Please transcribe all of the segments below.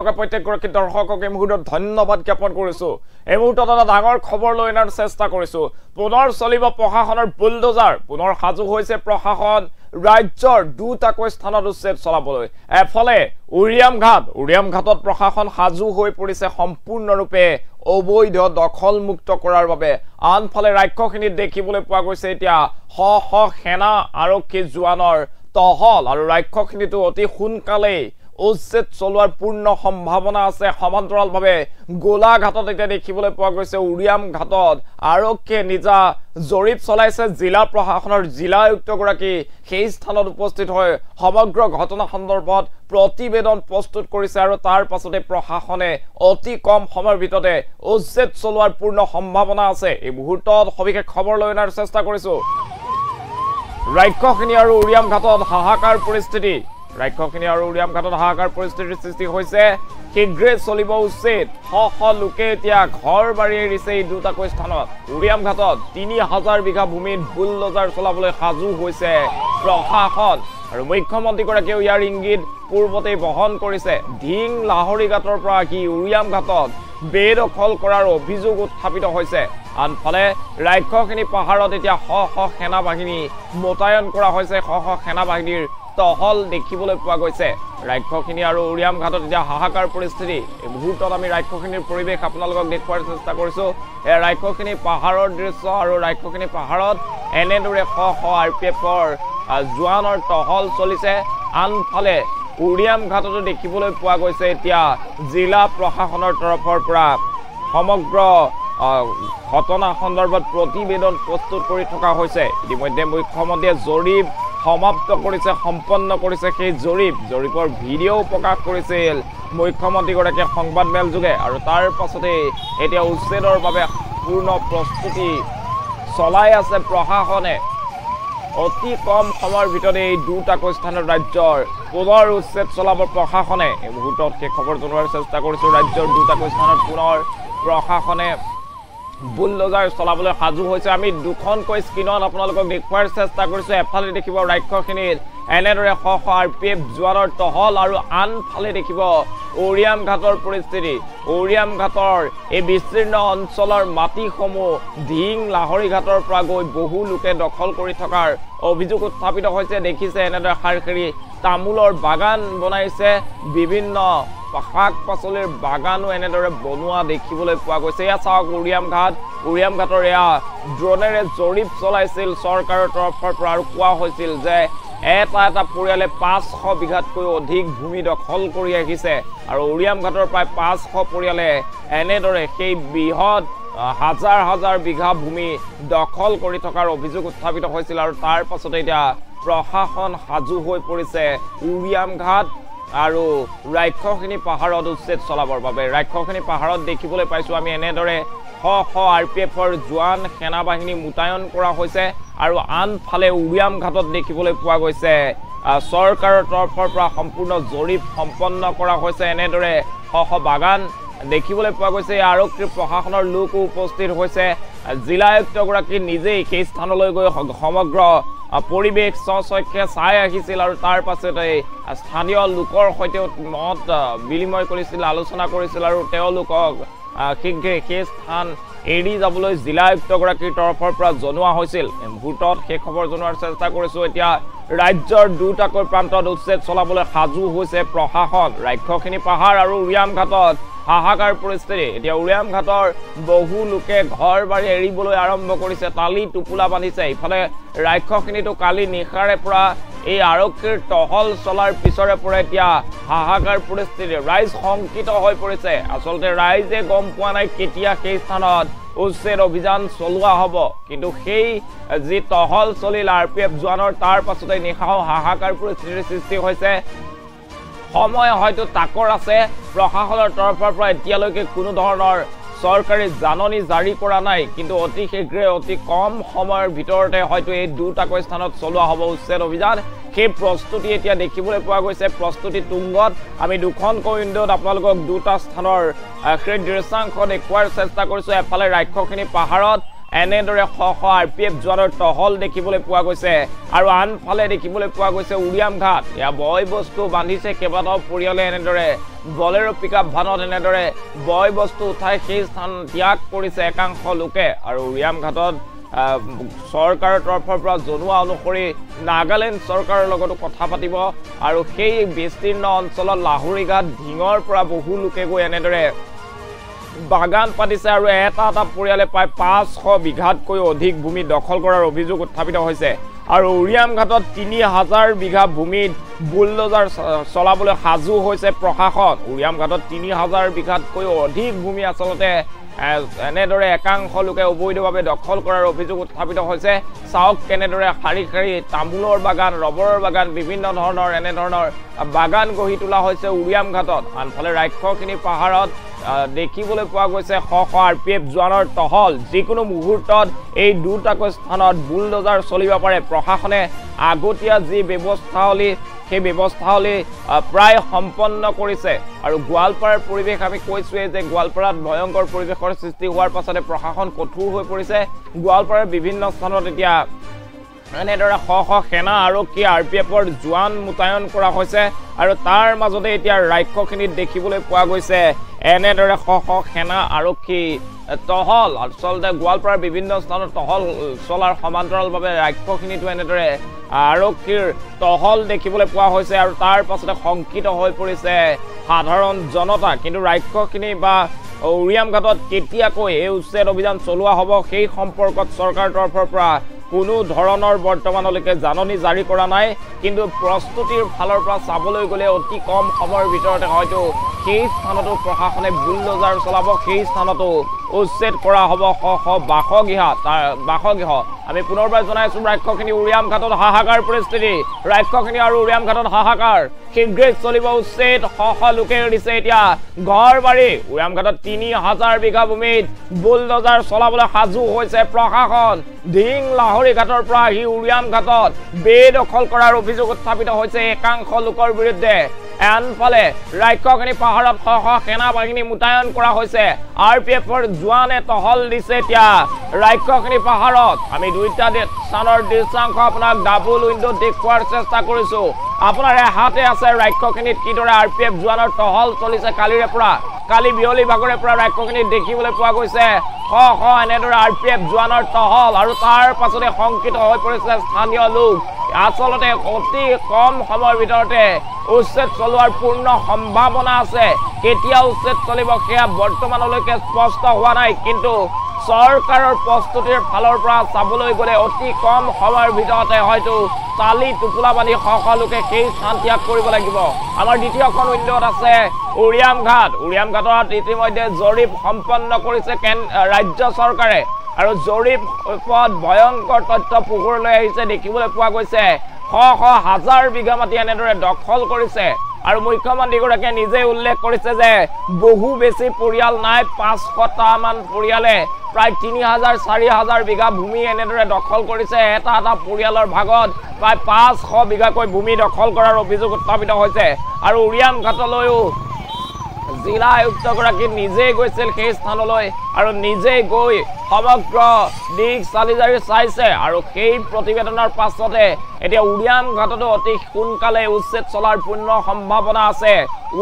থকা প্ৰত্যেকগৰাকী দৰ্শকক এই মুহূৰ্তত ধন্যবাদ জ্ঞাপন কৰিছো। এই মুহূৰ্তত এটা ডাঙৰ খবৰ লৈ অনাৰ চেষ্টা কৰিছো। পুনৰ চলিব প্ৰশাসনৰ বুলডোজাৰ, পুনৰ সাজু হৈছে প্ৰশাসন ৰাজ্যৰ দুটাকৈ স্থানত উচ্ছেদ চলাবলৈ। এফালে উৰিয়াম ঘাটত প্ৰশাসন সাজু হৈ পৰিছে সম্পূৰ্ণৰূপে অবৈধ দখলমুক্ত কৰাৰ বাবে। আনফালে ৰাজ্যখিনিত দেখিবলৈ পোৱা গৈছে এতিয়া শ শ সেনা আৰক্ষী জোৱানৰ টহল আৰু ৰাজ্যখিনিতো অতি সোনকালেই উচ্ছেদ চলোৱাৰ পূৰ্ণ সম্ভাৱনা আছে। সমান্তৰালভাৱে গোলাঘাটত এতিয়া দেখিবলৈ পোৱা গৈছে উৰিয়াম ঘাটত আৰক্ষীয়ে নিজা জৰীপ চলাইছে। জিলা প্ৰশাসনৰ জিলা আয়ুক্তগৰাকী সেই স্থানত উপস্থিত হৈ সমগ্ৰ ঘটনা সন্দৰ্ভত প্ৰতিবেদন প্ৰস্তুত কৰিছে আৰু তাৰ পাছতে প্ৰশাসনে অতি কম সময়ৰ ভিতৰতে উচ্ছেদ চলোৱাৰ পূৰ্ণ সম্ভাৱনা আছে। এই মুহূৰ্তত সবিশেষ খবৰ লৈ অনাৰ চেষ্টা কৰিছো। ৰাজ্যখিনি আৰু উৰিয়াম ঘাটত হাহাকাৰ পৰিস্থিতি। পৰিস্থিতিৰ সৃষ্টি হৈছে। শীঘ্ৰে চলিব উচ্ছেদ। শ শ লোকে এতিয়া ঘৰ বাৰী এৰিছে এই দুটাকৈ স্থানত। উৰিয়াম ঘাটত ৩,০০০ বিঘা ভূমিত বুলডোজাৰ চলাবলৈ সাজু হৈছে প্ৰশাসন আৰু মুখ্যমন্ত্ৰীগৰাকীয়েও ইয়াৰ ইংগিত পূৰ্বতেই বহন কৰিছে। ধিং লাহৰীঘাটৰ পৰা কি উৰিয়াম ঘাটত বেদখল কৰাৰ অভিযোগ উত্থাপিত হৈছে। আনফালে ৰাজ্যখিনি পাহাৰত এতিয়া শ শ সেনা বাহিনী মোতায়েন কৰা হৈছে। শ শ সেনা বাহিনীৰ টহল দেখিবলৈ পোৱা গৈছে। ৰাজ্যখিনি আৰু উৰিয়াম ঘাটত এতিয়া হাহাকাৰ পৰিস্থিতি। এই মুহূৰ্তত আমি ৰাজ্যখিনিৰ পৰিৱেশ আপোনালোকক দেখুৱাৰ চেষ্টা কৰিছো। এই ৰাজ্যখিনি পাহাৰৰ দৃশ্য আৰু ৰাজ্যখিনি পাহাৰত এনেদৰে শ শ RPFৰ জোৱানৰ টহল চলিছে। আনফালে উৰিয়াম ঘাটতো দেখিবলৈ পোৱা গৈছে এতিয়া জিলা প্ৰশাসনৰ তৰফৰ পৰা সমগ্ৰ ঘটনা সন্দৰ্ভত প্ৰতিবেদন প্ৰস্তুত কৰি থকা হৈছে। ইতিমধ্যে মুখ্যমন্ত্ৰীয়ে জৰীপ সমাপ্ত কৰিছে, সম্পন্ন কৰিছে। সেই জৰীপৰ ভিডিঅ' প্ৰকাশ কৰিছিল মুখ্যমন্ত্ৰীগৰাকীয়ে সংবাদমেল যোগে আৰু তাৰ পাছতে এতিয়া উচ্ছেদৰ বাবে পূৰ্ণ প্ৰস্তুতি চলাই আছে প্ৰশাসনে। অতি কম সময়ৰ ভিতৰতে এই দুটাকৈ স্থানত ৰাজ্যৰ পুনৰ উচ্ছেদ চলাব প্ৰশাসনে। এই মুহূৰ্তত সেই খবৰ জনোৱাৰ চেষ্টা কৰিছো। ৰাজ্যৰ দুটাকৈ স্থানত পুনৰ প্ৰশাসনে বুলডোজাৰ চলাবলৈ সাজু হৈছে। আমি দুখনকৈ স্ক্ৰীনত আপোনালোকক দেখুৱাৰ চেষ্টা কৰিছো। এফালে দেখিব ৰাজ্যখিনিত এনেদৰে শ শ RPF জোৱানৰ টহল আৰু আনফালে দেখিব উৰিয়াম ঘাটৰ পৰিস্থিতি। উৰিয়াম ঘাটৰ এই বিস্তীৰ্ণ অঞ্চলৰ মাটিসমূহ ধিং লাহৰীঘাটৰ পৰা গৈ বহু লোকে দখল কৰি থকাৰ অভিযোগ উত্থাপিত হৈছে। দেখিছে এনেদৰে শাৰী তামোলৰ বাগান বনাইছে, বিভিন্ন শাক পাচলিৰ বাগানো এনেদৰে বনোৱা দেখিবলৈ পোৱা গৈছে। এয়া চাওক উৰিয়াম ঘাটৰ এয়া ড্ৰোনেৰে জৰীপ চলাইছিল চৰকাৰৰ তৰফৰ পৰা আৰু কোৱা হৈছিল যে এটা পৰিয়ালে ৫০০ বিঘাতকৈ অধিক ভূমি দখল কৰি আহিছে আৰু উৰিয়াম ঘাটৰ প্ৰায় ৫০০ পৰিয়ালে এনেদৰে সেই বৃহৎ হাজাৰ হাজাৰ বিঘা ভূমি দখল কৰি থকাৰ অভিযোগ উত্থাপিত হৈছিল আৰু তাৰ পাছতে এতিয়া প্ৰশাসন সাজু হৈ পৰিছে উৰিয়াম ঘাট আৰু ৰাজ্যখিনি পাহাৰত উচ্ছেদ চলাবৰ বাবে। ৰাজ্যখিনি পাহাৰত দেখিবলৈ পাইছো আমি এনেদৰে শ শ RPFৰ জোৱান সেনা বাহিনী মোতায়েন কৰা হৈছে আৰু আনফালে উৰিয়াম ঘাটত দেখিবলৈ পোৱা গৈছে চৰকাৰৰ তৰফৰ পৰা সম্পূৰ্ণ জৰীপ সম্পন্ন কৰা হৈছে। এনেদৰে শ শ বাগান দেখিবলৈ পোৱা গৈছে। আৰক্ষী প্ৰশাসনৰ লোকো উপস্থিত হৈছে। জিলা আয়ুক্তগৰাকী নিজেই সেই স্থানলৈ গৈ সমগ্ৰ পৰিৱেশ স্বচক্ষে চাই আহিছিল আৰু তাৰ পাছতে স্থানীয় লোকৰ সৈতে মত বিনিময় কৰিছিল, আলোচনা কৰিছিল আৰু তেওঁলোকক শীঘ্ৰে সেই স্থান এৰি যাবলৈ জিলা আয়ুক্তগৰাকীৰ তৰফৰ পৰা জনোৱা হৈছিল। এই মুহূৰ্তত সেই খবৰ জনোৱাৰ চেষ্টা কৰিছো। এতিয়া ৰাজ্যৰ দুটাকৈ প্ৰান্তত উচ্ছেদ চলাবলৈ সাজু হৈছে প্ৰশাসন। ৰাজ্যখিনি পাহাৰ আৰু উৰিয়াম ঘাটত হাহাকাৰ পৰিস্থিতি। এতিয়া উৰিয়াম ঘাটৰ বহু লোকে ঘৰ বাৰী এৰিবলৈ আৰম্ভ কৰিছে, টালি টোপোলা বান্ধিছে। ইফালে ৰাজ্যখিনিতো কালি নিশাৰে পৰা এই আৰক্ষীৰ টহল চলাৰ পিছৰে পৰা এতিয়া হাহাকাৰ পৰিস্থিতি। ৰাইজ শংকিত হৈ পৰিছে। আচলতে ৰাইজে গম পোৱা নাই কেতিয়া সেই স্থানত উচ্ছেদ অভিযান চলোৱা হ'ব, কিন্তু সেই যি টহল চলিল RPF জোৱানৰ তাৰ পাছতে নিশাও হাহাকাৰ পৰিস্থিতিৰ সৃষ্টি হৈছে। সময় হয়তো তাকৰ আছে। প্ৰশাসনৰ তৰফৰ পৰা এতিয়ালৈকে কোনো ধৰণৰ চৰকাৰী জাননী জাৰি কৰা নাই, কিন্তু অতি শীঘ্ৰে অতি কম সময়ৰ ভিতৰতে হয়তো এই দুটাকৈ স্থানত চলোৱা হ'ব উচ্ছেদ অভিযান। সেই প্ৰস্তুতি এতিয়া দেখিবলৈ পোৱা গৈছে। প্ৰস্তুতি তুংগত। আমি দুখনকৈ উইণ্ডোত আপোনালোকক দুটা স্থানৰ সেই দৃশ্যাংশ দেখুৱাৰ চেষ্টা কৰিছো। এফালে ৰাজ্যখিনি পাহাৰত এনেদৰে শ শ RPF জোৱানৰ টহল দেখিবলৈ পোৱা গৈছে আৰু আনফালে দেখিবলৈ পোৱা গৈছে উৰিয়াম ঘাট এয়া বয় বস্তু বান্ধিছে কেইবাটাও পৰিয়ালে এনেদৰে বলেৰো পিকআপ ভানত এনেদৰে বয় বস্তু উঠাই সেই স্থান ত্যাগ কৰিছে একাংশ লোকে আৰু উৰিয়াম ঘাটত চৰকাৰৰ তৰফৰ পৰা জনোৱা অনুসৰি নাগালেণ্ড চৰকাৰৰ লগতো কথা পাতিব আৰু সেই বিস্তীৰ্ণ অঞ্চলত লাহৰীঘাট ঢিঙৰ পৰা বহু লোকে গৈ এনেদৰে বাগান পাতিছে আৰু এটা পৰিয়ালে প্ৰায় 500 বিঘাতকৈ অধিক ভূমি দখল কৰাৰ অভিযোগ উত্থাপিত হৈছে আৰু উৰিয়াম ঘাটত 3000 বিঘা ভূমিত বুলডোজাৰ চলাবলৈ সাজু হৈছে প্ৰশাসন উৰিয়াম ঘাটত 3000 বিঘাতকৈ অধিক ভূমি আচলতে এনেদৰে একাংশ লোকে অবৈধভাৱে দখল কৰাৰ অভিযোগ উত্থাপিত হৈছে চাওক কেনেদৰে শাৰী শাৰী তামোলৰ বাগান ৰবৰৰ বাগান বিভিন্ন ধৰণৰ এনেধৰণৰ বাগান গঢ়ি তোলা হৈছে উৰিয়াম ঘাটত আনফালে ৰাক্ষসখিনি পাহাৰত দেখিবলৈ পোৱা গৈছে শ শ RPF জোৱানৰ টহল যিকোনো মুহূৰ্তত এই দুটাকৈ স্থানত বুলডোজাৰ চলিব পাৰে প্ৰশাসনে আগতীয়া যি ব্যৱস্থাৱলী সেই ব্যৱস্থাৱলী প্ৰায় সম্পন্ন কৰিছে আৰু গোৱালপাৰাৰ পৰিৱেশ আমি কৈছোৱে যে গোৱালপাৰাত ভয়ংকৰ পৰিৱেশৰ সৃষ্টি হোৱাৰ পাছতে প্ৰশাসন কঠোৰ হৈ পৰিছে গোৱালপাৰাৰ বিভিন্ন স্থানত এতিয়া এনেদৰে শ শ সেনা আৰক্ষী RPFৰ জোৱান মোতায়ন কৰা হৈছে আৰু তাৰ মাজতে এতিয়া ৰাক্ষসখিনিত দেখিবলৈ পোৱা গৈছে এনেদৰে শ শ সেনা আৰক্ষী টহল আচলতে গোৱালপাৰাৰ বিভিন্ন স্থানত টহল চলাৰ সমান্তৰালভাৱে ৰাক্ষসখিনিতো এনেদৰে আৰক্ষীৰ টহল দেখিবলৈ পোৱা হৈছে আৰু তাৰ পাছতে শংকিত হৈ পৰিছে সাধাৰণ জনতা কিন্তু ৰাক্ষসখিনি বা উৰিয়াম ঘাটত কেতিয়াকৈ এই উচ্ছেদ অভিযান চলোৱা হ'ব সেই সম্পৰ্কত চৰকাৰৰ তৰফৰ পৰা কোনো ধৰণৰ বৰ্তমানলৈকে জাননী জাৰি কৰা নাই কিন্তু প্ৰস্তুতিৰ ফালৰ পৰা চাবলৈ গ'লে অতি কম সময়ৰ ভিতৰতে হয়তো সেই স্থানতো প্ৰশাসনে বুলডোজাৰ চলাব সেই স্থানতো উচ্ছেদ কৰা হ'ব শ শ বাসগৃহ আমি পুনৰবাৰ জনাইছো ৰাক্ষসখিনি উৰিয়াম ঘাটত হাহাকাৰ পৰিস্থিতি ৰাক্ষসখিনি আৰু উৰিয়াম ঘাটত হাহাকাৰ শীঘ্ৰে চলিব উচ্ছেদ শ শ লোকে দিছে এতিয়া ঘৰ বাৰী উৰিয়াম ঘাটত 3000 বিঘা ভূমিত বুলডোজাৰ চলাবলৈ সাজু হৈছে প্ৰশাসন ঢিং লাহৰী ঘাটৰ পৰা আহি উৰিয়াম ঘাটত বেদখল কৰাৰ অভিযোগ উত্থাপিত হৈছে একাংশ লোকৰ বিৰুদ্ধে আনফালে ৰাক্ষসখিনি পাহাৰত শ শ সেনা বাহিনী মোতায়ন কৰা হৈছে RPFৰ জোৱানে টহল দিছে এতিয়া ৰাক্ষসখিনি পাহাৰত আমি দুইটা স্থানৰ দৃশ্যাংশ আপোনাক ডাবল উইণ্ডো দেখুৱাৰ চেষ্টা কৰিছো আপোনাৰ হাতে আছে ৰাক্ষসখিনিত কিদৰে RPF জোৱানৰ টহল চলিছে কালিৰে পৰা কালি বিয়লি ভাগৰে পৰা ৰাক্ষসখিনি দেখিবলৈ পোৱা গৈছে শ শ এনেদৰে RPF জোৱানৰ টহল আৰু তাৰ পাছতে শংকিত হৈ পৰিছে স্থানীয় লোক আচলতে অতি কম সময়ৰ ভিতৰতে উচ্ছেদ চলোৱাৰ পূৰ্ণ সম্ভাৱনা আছে কেতিয়া উচ্ছেদ চলিব সেয়া বৰ্তমানলৈকে স্পষ্ট হোৱা নাই কিন্তু চৰকাৰৰ প্ৰস্তুতিৰ ফালৰ পৰা চাবলৈ গ'লে অতি কম সময়ৰ ভিতৰতে হয়তো তালি টোপোলা বান্ধি শ শ লোকে সেই স্থান ত্যাগ কৰিব লাগিব আমাৰ দ্বিতীয়খন উইণ্ডত আছে উৰিয়াম ঘাটত ইতিমধ্যে জৰীপ সম্পন্ন কৰিছে ৰাজ্য চৰকাৰে আৰু জৰীপত ভয়ংকৰ তথ্য পোহৰলৈ আহিছে দেখিবলৈ পোৱা গৈছে শ শ হাজাৰ বিঘা মাটি এনেদৰে দখল কৰিছে আৰু মুখ্যমন্ত্ৰীগৰাকীয়ে নিজে উল্লেখ কৰিছে যে বহু বেছি পৰিয়াল নাই 500টা মান পৰিয়ালে প্ৰায় 3000-4000 বিঘা ভূমি এনেদৰে দখল কৰিছে এটা পৰিয়ালৰ ভাগত প্ৰায় 500 বিঘাকৈ ভূমি দখল কৰাৰ অভিযোগ উত্থাপিত হৈছে আৰু উৰিয়াম ঘাটলৈও জিলা আয়ুক্তগৰাকী নিজে গৈছিল সেই স্থানলৈ আৰু নিজে গৈ সমগ্ৰ দিশ চালিজাৰি চাইছে আৰু সেই প্ৰতিবেদনৰ পাছতে এতিয়া উৰিয়াম ঘাটতো অতি সোনকালে উচ্ছেদ চলাৰ পূৰ্ণ সম্ভাৱনা আছে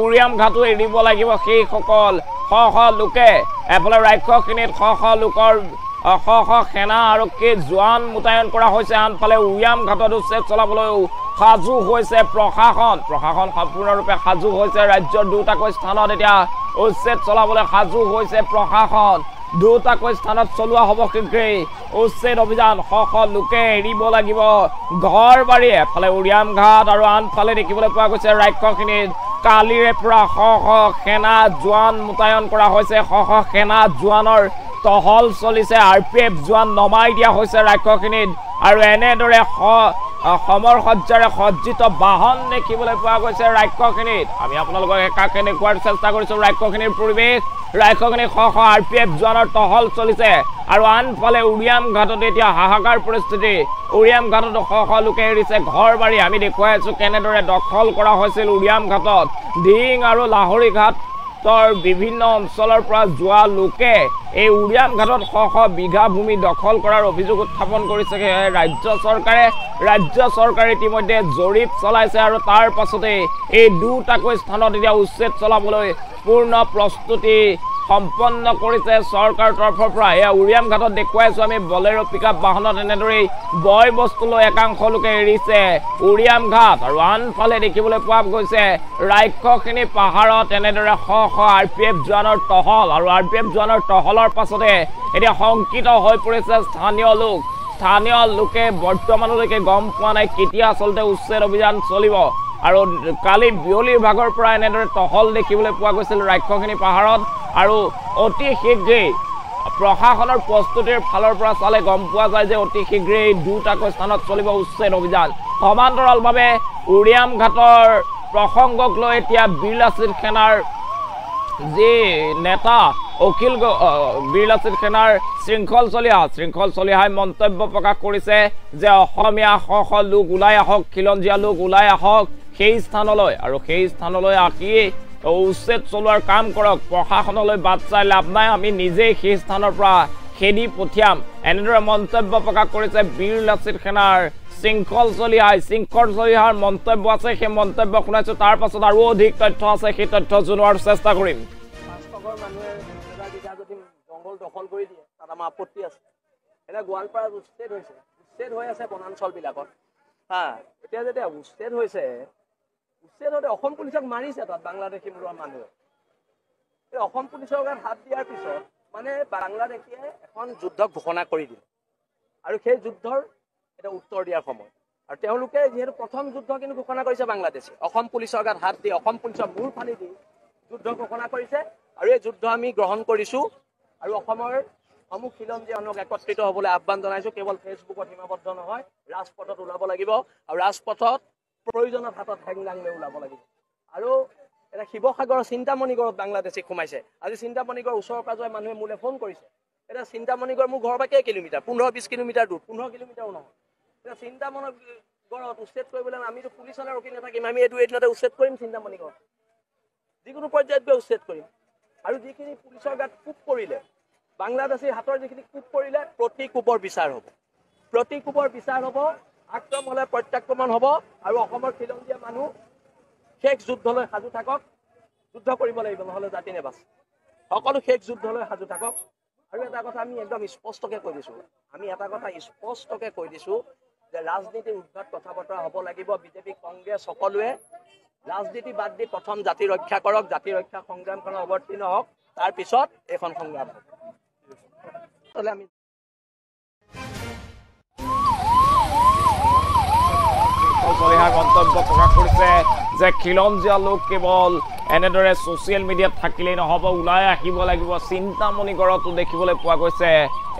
উৰিয়াম ঘাটো এৰিব লাগিব সেই সকল শ শ লোকে এফালে ৰাক্ষসখিনিত শ শ লোকৰ শ শ সেনা আৰক্ষী জোৱান মোতায়ন কৰা হৈছে আনফালে উৰিয়াম ঘাটত উচ্ছেদ চলাবলৈও সাজু হৈছে প্ৰশাসন সম্পূৰ্ণৰূপে সাজু হৈছে ৰাজ্যৰ দুটাকৈ স্থানত এতিয়া উচ্ছেদ চলাবলৈ সাজু হৈছে প্ৰশাসন দুটাকৈ স্থানত চলোৱা হ'ব শীঘ্ৰেই উচ্ছেদ অভিযান শ শ লোকে এৰিব লাগিব ঘৰ বাৰী এফালে উৰিয়াম ঘাট আৰু আনফালে দেখিবলৈ পোৱা গৈছে ৰাক্ষসখিনিত কালিৰে পৰা শ শ সেনা জোৱান মোতায়ন কৰা হৈছে শ শ সেনা জোৱানৰ টহল চলিছে RPF জোৱান নমাই দিয়া হৈছে ৰাক্ষসখিনিত আৰু এনেদৰে সমৰ সজ্জাৰে সজ্জিত বাহন দেখিবলৈ পোৱা গৈছে ৰাক্ষসখিনিত আমি আপোনালোকক একাকে দেখুৱাৰ চেষ্টা কৰিছো ৰাক্ষসখিনিৰ পৰিৱেশ ৰাক্ষসখিনি শ শ RPF জোৱানৰ টহল চলিছে আৰু আনফালে উৰিয়াম ঘাটত এতিয়া হাহাকাৰ পৰিস্থিতি উৰিয়াম ঘাটত শ শ লোকে এৰিছে ঘৰ বাৰী আমি দেখুৱাই আছো কেনেদৰে দখল কৰা হৈছিল উৰিয়াম ঘাটত ঢিং আৰু লাহৰী ঘাট উত্তৰ বিভিন্ন অঞ্চলৰ পৰা যোৱা লোকে এই উৰিয়াম ঘাটত শ বিঘা ভূমি দখল কৰাৰ অভিযোগ উত্থাপন কৰিছে ৰাজ্য চৰকাৰে ইতিমধ্যে জৰীপ চলাইছে আৰু তাৰ পাছতে এই দুটাকৈ স্থানত এতিয়া উচ্ছেদ চলাবলৈ পূৰ্ণ প্ৰস্তুতি সম্পন্ন কৰিছে চৰকাৰৰ তৰফৰ পৰা। এয়া উৰিয়াম ঘাটত দেখুৱাইছো আমি বলেৰো পিকআপ বাহনত এনেদৰেই বয় বস্তু লৈ একাংশ লোকে এৰিছে উৰিয়াম ঘাট আৰু আনফালে দেখিবলৈ পোৱা গৈছে ৰাক্ষসিনী পাহাৰত এনেদৰে শ RPF জোৱানৰ টহল আৰু RPF জোৱানৰ টহলৰ পাছতে এতিয়া শংকিত হৈ পৰিছে স্থানীয় লোকে বৰ্তমানলৈকে গম পোৱা নাই কেতিয়া আচলতে উচ্ছেদ অভিযান চলিব আৰু কালি বিয়লিৰ ভাগৰ পৰা এনেদৰে টহল দেখিবলৈ পোৱা গৈছিল ৰাক্ষসিনী পাহাৰত আৰু অতি শীঘ্ৰেই প্ৰশাসনৰ প্ৰস্তুতিৰ ফালৰ পৰা চালে গম পোৱা যায় যে অতি শীঘ্ৰেই দুটাকৈ স্থানত চলিব উচ্ছেদ অভিযান। সমান্তৰালভাৱে উৰিয়াম ঘাটৰ প্ৰসংগক লৈ এতিয়া বীৰ লাচিত সেনাৰ যি নেতা বীৰ লাচিত সেনাৰ শৃংখল চলিহাই মন্তব্য প্ৰকাশ কৰিছে যে অসমীয়া শ লোক ওলাই আহক, খিলঞ্জীয়া লোক ওলাই আহক সেই স্থানলৈ আৰু সেই স্থানলৈ আহি উচ্ছেদ চলোৱাৰ কাম কৰক, প্ৰশাসনলৈ বাট চাই লাভ নাই, আমি নিজেই সেই স্থানৰ পৰা খেদি পঠিয়াম, এনেদৰে মন্তব্য প্ৰকাশ কৰিছে বীৰ লাচিত সেনাৰ শৃংখল চলিহাৰ মন্তব্য আছে। সেই মন্তব্য শুনাইছো, তাৰ পাছত আৰু অধিক তথ্য আছে, সেই তথ্য জনোৱাৰ চেষ্টা কৰিম। জংঘল দখল কৰি দিয়ে তাত আমাৰ আপত্তি আছে। এতিয়া গোৱালপাৰাত উচ্ছেদ হৈ আছে বনাঞ্চলবিলাকত এতিয়া যেতিয়া উচ্ছেদ হৈছে অসম পুলিচক মাৰিছে তাত বাংলাদেশী মূলৰ মানুহে। অসম পুলিচৰ গাত হাত দিয়াৰ পিছত মানে বাংলাদেশীয়ে এখন যুদ্ধ ঘোষণা কৰি দিলে আৰু সেই যুদ্ধৰ এটা উত্তৰ দিয়াৰ সময়। আৰু তেওঁলোকে যিহেতু প্ৰথম যুদ্ধ কিন্তু ঘোষণা কৰিছে বাংলাদেশে, অসম পুলিচৰ গাত হাত দি অসম পুলিচৰ মূৰ ফালি দি যুদ্ধ ঘোষণা কৰিছে আৰু এই যুদ্ধ আমি গ্ৰহণ কৰিছো আৰু অসমৰ সমূহ খিলঞ্জীয়া মানুহক একত্ৰিত হ'বলৈ আহ্বান জনাইছো। কেৱল ফেচবুকত সীমাবদ্ধ নহয়, ৰাজপথত ওলাব লাগিব আৰু ৰাজপথত প্ৰয়োজনত হাতত হেংদাং লৈ ওলাব লাগিব। আৰু এটা শিৱসাগৰৰ চিন্তামণিগড়ত বাংলাদেশী সোমাইছে। আজি চিন্তামণিগড়ৰ ওচৰৰ পাজৰে মানুহে মোলৈ ফোন কৰিছে। এতিয়া চিন্তামণিগড় মোৰ ঘৰৰ পৰা কেই কিলোমিটাৰ, 15-20 কিলোমিটাৰ দূৰ, 15 কিলোমিটাৰো নহয়। এতিয়া চিন্তামণিগড়ত উচ্ছেদ কৰিবলৈ আমিতো পুলিচলৈ ৰখি নাথাকিম, আমি এইটো এদিনতে উচ্ছেদ কৰিম চিন্তামণিগড়, যিকোনো পৰ্যায়ত গৈ উচ্ছেদ কৰিম। আৰু যিখিনি পুলিচৰ গাত কোপ পৰিলে, বাংলাদেশীৰ হাতৰ যিখিনি কোপ পৰিলে, প্ৰতি কোপৰ বিচাৰ হ'ব, আক্ৰমণ হ'লে প্ৰত্যাক্ৰমণ হ'ব আৰু অসমৰ খিলঞ্জীয়া মানুহ শেষ যুদ্ধলৈ সাজু থাকক। যুদ্ধ কৰিব লাগিব, নহ'লে জাতি নেবাচ। সকলো শেষ যুদ্ধলৈ সাজু থাকক। আৰু এটা কথা আমি একদম স্পষ্টকৈ কৈ দিছোঁ যে ৰাজনীতিৰ উদ্ধাৰ কথা বতৰা হ'ব লাগিব। বিজেপি কংগ্ৰেছ সকলোৱে ৰাজনীতি বাদ দি প্ৰথম জাতি ৰক্ষা কৰক, জাতি ৰক্ষা সংগ্ৰামখনত অৱতীৰ্ণ হওক, তাৰ পিছত এইখন সংগ্ৰাম হ'ব। আমি মন্তব্য প্ৰকাশ কৰিছে যে খিলঞ্জীয়া লোক কেৱল এনেদৰে ছ'চিয়েল মিডিয়াত থাকিলেই নহ'ব, ওলাই আহিব লাগিব। চিন্তামণিগড়তো দেখিবলৈ পোৱা গৈছে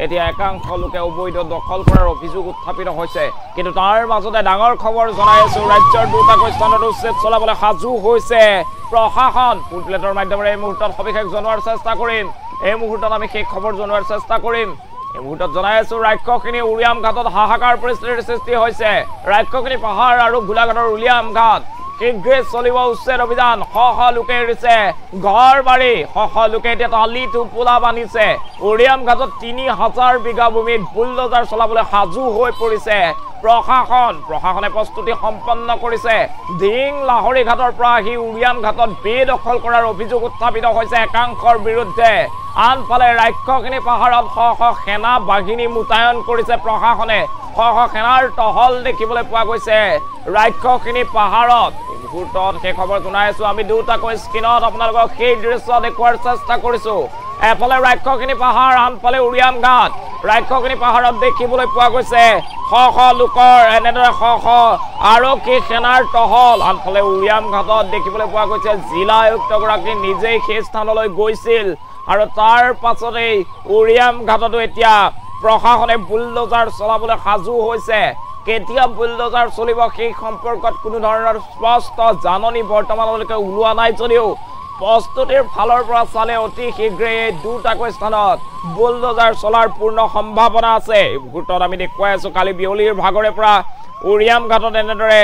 এতিয়া একাংশ লোকে অবৈধ দখল কৰাৰ অভিযোগ উত্থাপিত হৈছে। কিন্তু তাৰ মাজতে ডাঙৰ খবৰ জনাই আছো, ৰাজ্যৰ দুটাকৈ স্থানত উচ্ছেদ চলাবলৈ সাজু হৈছে প্ৰশাসন। ফুল প্লেটৰ মাধ্যমেৰে এই মুহূৰ্তত সবিশেষ জনোৱাৰ চেষ্টা কৰিম। এই মুহূৰ্তত আমি সেই খবৰ জনোৱাৰ চেষ্টা কৰিম। এই মুহূৰ্তত জনাই আছো, ৰাক্ষসিনী উৰিয়াম ঘাটত হাহাকাৰ পৰিস্থিতিৰ সৃষ্টি হৈছে। ৰাক্ষসিনী পাহাৰ আৰু গোলাঘাটৰ উৰিয়াম ঘাট শীঘ্ৰে চলিব উচ্ছেদ অভিযান। শ লোকে এৰিছে ঘৰ বাৰী, শ লোকে এতিয়া টালি টোপোলা বান্ধিছে। উৰিয়াম ঘাটত 3000 বিঘা ভূমিত বুলডোজাৰ চলাবলৈ সাজু হৈ পৰিছে প্ৰশাসনে প্ৰস্তুতি সম্পন্ন কৰিছে। ধিং লাহৰী ঘাটৰ পৰা আহি উৰিয়াম ঘাটত বেদখল কৰাৰ অভিযোগ উত্থাপিত হৈছে একাংশৰ বিৰুদ্ধে। আনফালে ৰাক্ষসিনী পাহাৰত শ সেনা বাহিনী মোতায়েন কৰিছে প্ৰশাসনে। শ সেনাৰ টহল দেখিবলৈ পোৱা গৈছে ৰাক্ষসিনী পাহাৰত। এই মুহূৰ্তত সেই খবৰ জনাই আছো আমি দুটাকৈ স্ক্ৰীণত আপোনালোকক সেই দৃশ্য দেখুওৱাৰ চেষ্টা কৰিছো। এফালে ৰাক্ষসিনী পাহাৰ, আনফালে উৰিয়াম ঘাট। ৰাক্ষসিনী পাহাৰত দেখিবলৈ পোৱা গৈছে শ লোকৰ এনেদৰে শ আৰক্ষী সেনাৰ টহল। আনফালে উৰিয়াম ঘাটত দেখিবলৈ পোৱা গৈছে জিলা আয়ুক্তগৰাকী নিজেই সেই স্থানলৈ গৈছিল আৰু তাৰ পাছতেই উৰিয়াম ঘাটতো এতিয়া প্ৰশাসনে বুলডোজাৰ চলাবলৈ সাজু হৈছে। কেতিয়া বুলডোজাৰ চলিব সেই সম্পৰ্কত কোনো ধৰণৰ স্পষ্ট জাননী বৰ্তমানলৈকে ওলোৱা নাই যদিও প্ৰস্তুতিৰ ফালৰ পৰা চালে অতি শীঘ্ৰে এই দুটাকৈ স্থানত বুলডোজাৰ চলাৰ পূৰ্ণ সম্ভাৱনা আছে। এই মুহূৰ্তত আমি দেখুৱাই আছো কালি বিয়লিৰ ভাগৰে পৰা উৰিয়াম ঘাটত এনেদৰে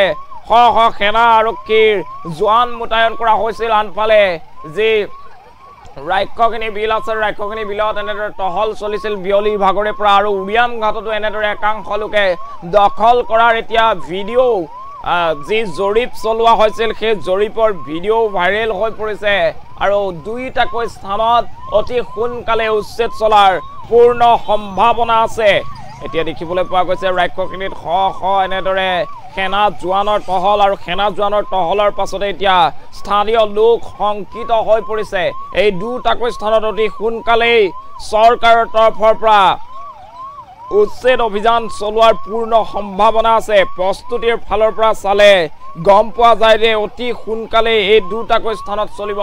শ সেনা আৰক্ষীৰ জোৱান মোতায়েন কৰা হৈছিল। আনফালে যি ৰাক্ষসিনী বিল আছে ৰাক্ষসিনী বিলত এনেদৰে টহল চলিছিল বিয়লিৰ ভাগৰে পৰা আৰু উৰিয়াম ঘাটতো এনেদৰে একাংশ লোকে দখল কৰাৰ এতিয়া ভিডিঅ' যি জৰীপ চলোৱা হৈছিল সেই জৰীপৰ ভিডিঅ' ভাইৰেল হৈ পৰিছে আৰু দুইটাকৈ স্থানত অতি সোনকালে উচ্ছেদ চলাৰ পূৰ্ণ সম্ভাৱনা আছে এতিয়া দেখিবলৈ পোৱা গৈছে ৰাক্ষসিনীত এনেদৰে সেনা জোৱানৰ টহল আৰু সেনা জোৱানৰ টহলৰ পাছতে এতিয়া স্থানীয় লোক শংকিত হৈ পৰিছে এই দুটাকৈ স্থানত অতি সোনকালেই চৰকাৰৰ তৰফৰ পৰা উচ্ছেদ অভিযান চলোৱাৰ পূৰ্ণ সম্ভাৱনা আছে প্ৰস্তুতিৰ ফালৰ পৰা চালে গম পোৱা যায় যে অতি সোনকালে এই দুটাকৈ স্থানত চলিব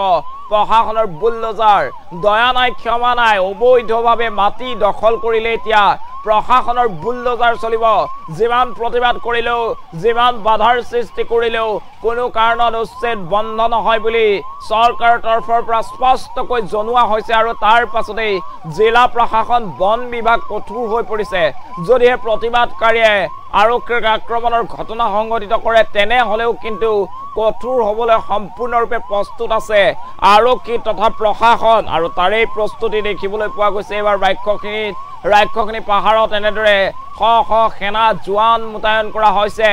প্ৰশাসনৰ বুলডোজাৰ দয়া নাই ক্ষমা নাই অবৈধভাৱে মাটি দখল কৰিলে এতিয়া প্ৰশাসনৰ বুলডোজাৰ চলিব যিমান প্ৰতিবাদ কৰিলেও যিমান বাধাৰ সৃষ্টি কৰিলেও কোনো কাৰণত উচ্ছেদ বন্ধ নহয় বুলি চৰকাৰৰ তৰফৰ পৰা স্পষ্টকৈ জনোৱা হৈছে আৰু তাৰ পাছতেই জিলা প্ৰশাসন বন বিভাগ কঠোৰ হৈ পৰিছে যদিহে প্ৰতিবাদকাৰীয়ে আৰক্ষীৰ আক্ৰমণৰ ঘটনা সংঘটিত কৰে তেনেহলেও কিন্তু কঠোৰ হ'বলৈ সম্পূৰ্ণৰূপে প্ৰস্তুত আছে আৰক্ষী তথা প্ৰশাসন আৰু তাৰেই প্ৰস্তুতি দেখিবলৈ পোৱা গৈছে এবাৰ ৰাক্ষসিনী পাহাৰত এনেদৰে সেনা জোৱান মোতায়েন কৰা হৈছে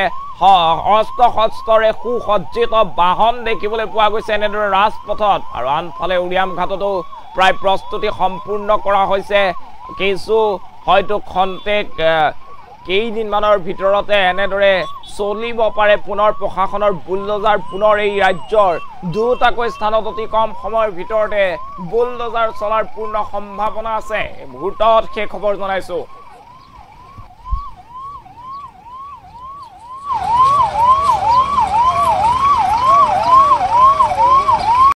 অস্ত্ৰ শস্ত্ৰৰে সুসজ্জিত বাহন দেখিবলৈ পোৱা গৈছে এনেদৰে ৰাজপথত আৰু আনফালে উৰিয়াম ঘাটতো প্ৰায় প্ৰস্তুতি সম্পূৰ্ণ কৰা হৈছে কিছু হয়তো খন্তেক কেইদিনমানৰ ভিতৰতে এনেদৰে চলিব পাৰে পুনৰ প্ৰশাসনৰ বুলডোজাৰ পুনৰ এই ৰাজ্যৰ দুটাকৈ স্থানত অতি কম সময়ৰ ভিতৰতে বুলডোজাৰ চলাৰ পূৰ্ণ সম্ভাৱনা আছে মুহূৰ্তত সেই খবৰ জনাইছো